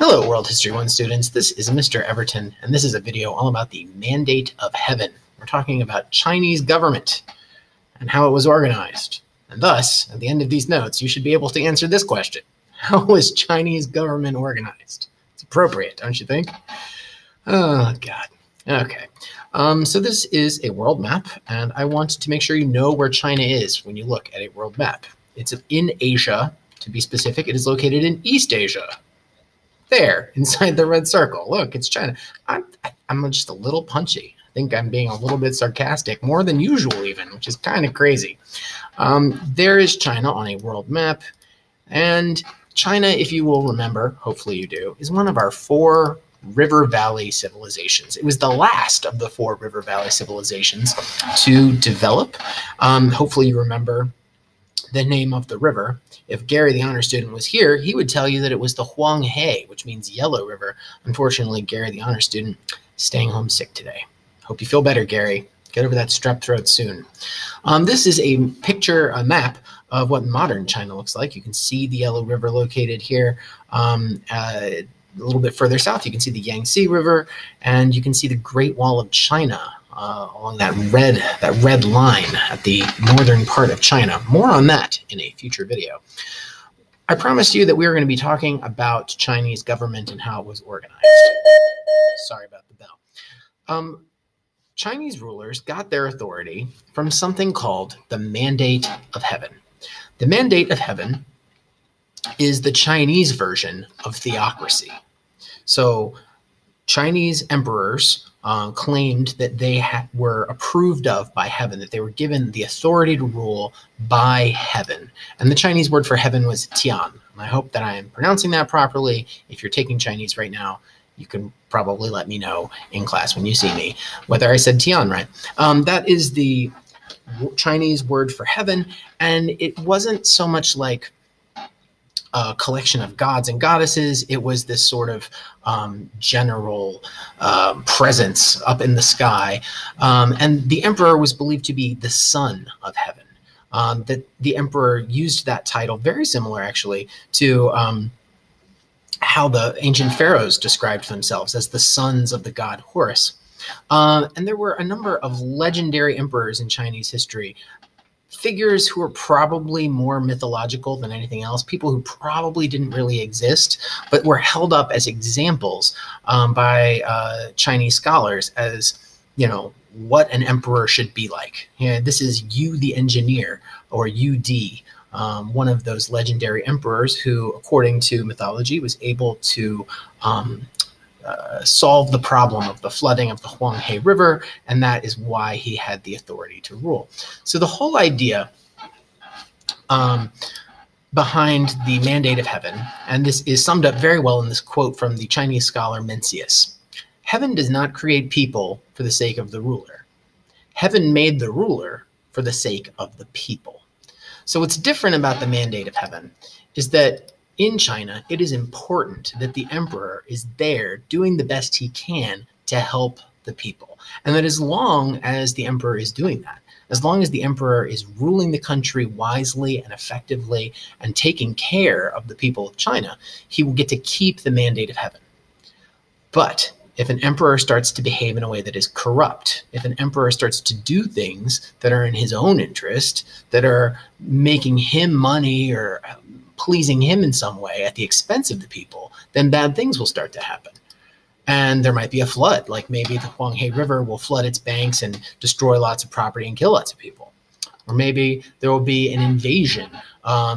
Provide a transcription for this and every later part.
Hello, World History 1 students. This is Mr. Everton, and this is a video all about the Mandate of Heaven. We're talking about Chinese government and how it was organized. And thus, at the end of these notes, you should be able to answer this question. How was Chinese government organized? It's appropriate, don't you think? Oh, God. Okay. So this is a world map, and I want to make sure you know where China is when you look at a world map. It's in Asia. To be specific, it is located in East Asia. There, inside the red circle. Look, it's China. I'm just a little punchy. I think I'm being a little bit sarcastic, more than usual even, which is kind of crazy. There is China on a world map. And China, if you will remember, hopefully you do, is one of our 4 river valley civilizations. It was the last of the 4 river valley civilizations to develop. Hopefully you remember the name of the river. If Gary, the honor student, was here, he would tell you that it was the Huanghe, which means yellow river. Unfortunately, Gary, the honor student, is staying home sick today. Hope you feel better, Gary. Get over that strep throat soon. This is a picture, a map of what modern China looks like. You can see the yellow river located here. A little bit further south, you can see the Yangtze River, and you can see the Great Wall of China along that red line at the northern part of China. More on that in a future video. I promised you that we were going to be talking about Chinese government and how it was organized. Sorry about the bell. Chinese rulers got their authority from something called the Mandate of Heaven. The Mandate of Heaven is the Chinese version of theocracy. So Chinese emperors claimed that they were approved of by heaven, that they were given the authority to rule by heaven. And the Chinese word for heaven was Tian. And I hope that I am pronouncing that properly. If you're taking Chinese right now, you can probably let me know in class when you see me whether I said Tian right. That is the Chinese word for heaven. And it wasn't so much like a collection of gods and goddesses. It was this sort of general presence up in the sky. And the emperor was believed to be the son of heaven. That the emperor used that title, very similar actually to how the ancient pharaohs described themselves, as the sons of the god Horus. And there were a number of legendary emperors in Chinese history, figures who are probably more mythological than anything else, people who probably didn't really exist, but were held up as examples by Chinese scholars as, you know, what an emperor should be like. This is Yu the engineer, or Yu-Di, one of those legendary emperors who, according to mythology, was able to solve the problem of the flooding of the Huanghe River, and that is why he had the authority to rule. So the whole idea behind the Mandate of Heaven, and this is summed up very well in this quote from the Chinese scholar Mencius: "Heaven does not create people for the sake of the ruler. Heaven made the ruler for the sake of the people." So what's different about the Mandate of Heaven is that in China, it is important that the emperor is there doing the best he can to help the people. And that as long as the emperor is doing that, as long as the emperor is ruling the country wisely and effectively and taking care of the people of China, he will get to keep the Mandate of Heaven. But if an emperor starts to behave in a way that is corrupt, if an emperor starts to do things that are in his own interest, that are making him money or pleasing him in some way at the expense of the people, then bad things will start to happen. And there might be a flood, like maybe the Huanghe River will flood its banks and destroy lots of property and kill lots of people. Or maybe there will be an invasion.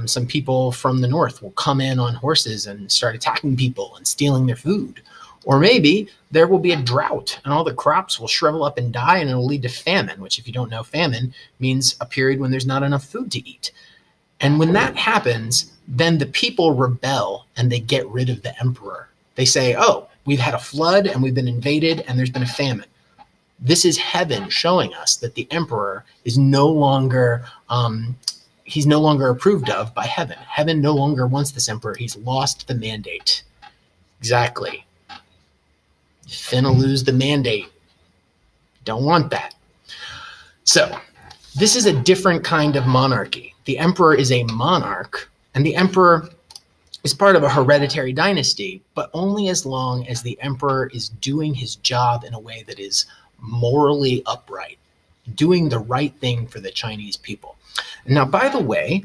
Some people from the north will come in on horses and start attacking people and stealing their food. Or maybe there will be a drought and all the crops will shrivel up and die, and it'll lead to famine, which, if you don't know, famine means a period when there's not enough food to eat. And when that happens, then the people rebel and they get rid of the emperor. They say, oh, we've had a flood and we've been invaded and there's been a famine. This is heaven showing us that the emperor is no longer, he's no longer approved of by heaven. Heaven no longer wants this emperor. He's lost the mandate. Exactly. Finna lose the mandate. Don't want that. So this is a different kind of monarchy. The emperor is a monarch, and the emperor is part of a hereditary dynasty, but only as long as the emperor is doing his job in a way that is morally upright, doing the right thing for the Chinese people. Now, by the way,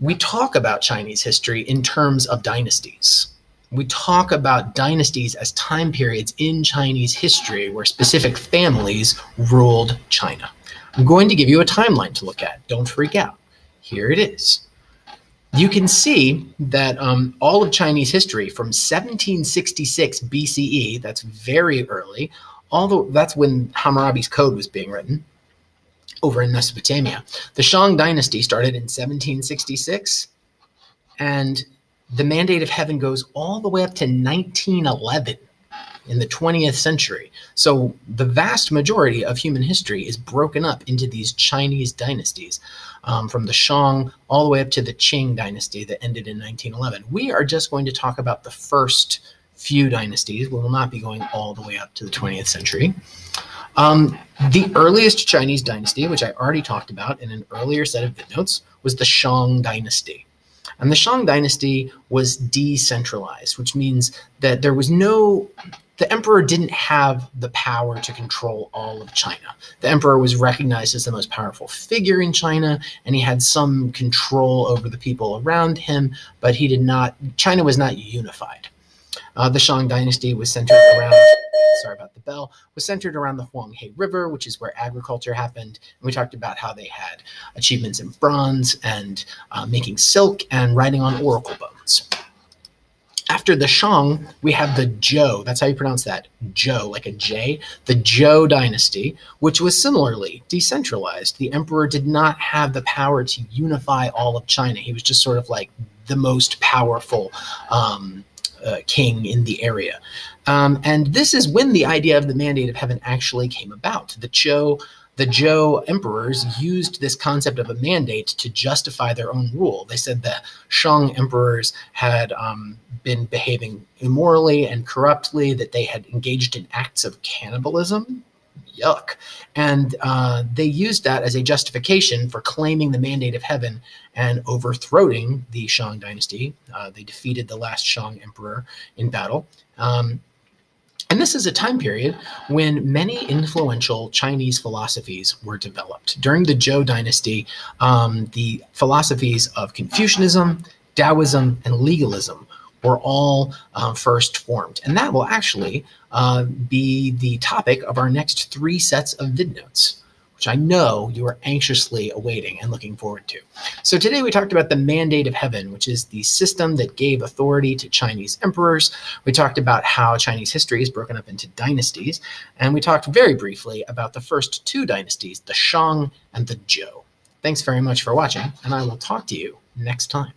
we talk about Chinese history in terms of dynasties. We talk about dynasties as time periods in Chinese history where specific families ruled China. I'm going to give you a timeline to look at. Don't freak out. Here it is. You can see that all of Chinese history from 1766 BCE, that's very early, that's when Hammurabi's code was being written over in Mesopotamia. The Shang Dynasty started in 1766, and the Mandate of Heaven goes all the way up to 1911 in the 20th century. So the vast majority of human history is broken up into these Chinese dynasties, from the Shang all the way up to the Qing dynasty that ended in 1911. We are just going to talk about the first few dynasties. We will not be going all the way up to the 20th century. The earliest Chinese dynasty, which I already talked about in an earlier set of vidnotes, was the Shang Dynasty. And the Shang Dynasty was decentralized, which means that the emperor didn't have the power to control all of China. The emperor was recognized as the most powerful figure in China, and he had some control over the people around him, but China was not unified. The Shang Dynasty was centered around, was centered around the Huanghe River, which is where agriculture happened. And we talked about how they had achievements in bronze and making silk and writing on oracle bones. After the Shang, we have the Zhou. That's how you pronounce that, Zhou, like a J. The Zhou dynasty, which was similarly decentralized. The emperor did not have the power to unify all of China. He was just sort of like the most powerful king in the area. And this is when the idea of the Mandate of Heaven actually came about. The Zhou emperors used this concept of a mandate to justify their own rule. They said the Shang emperors had been behaving immorally and corruptly, that they had engaged in acts of cannibalism. Yuck. And they used that as a justification for claiming the Mandate of Heaven and overthrowing the Shang dynasty. They defeated the last Shang emperor in battle. And this is a time period when many influential Chinese philosophies were developed. During the Zhou dynasty, the philosophies of Confucianism, Taoism, and legalism were all first formed. And that will actually be the topic of our next 3 sets of vidnotes, which I know you are anxiously awaiting and looking forward to. So today we talked about the Mandate of Heaven, which is the system that gave authority to Chinese emperors. We talked about how Chinese history is broken up into dynasties. And we talked very briefly about the first 2 dynasties, the Shang and the Zhou. Thanks very much for watching, and I will talk to you next time.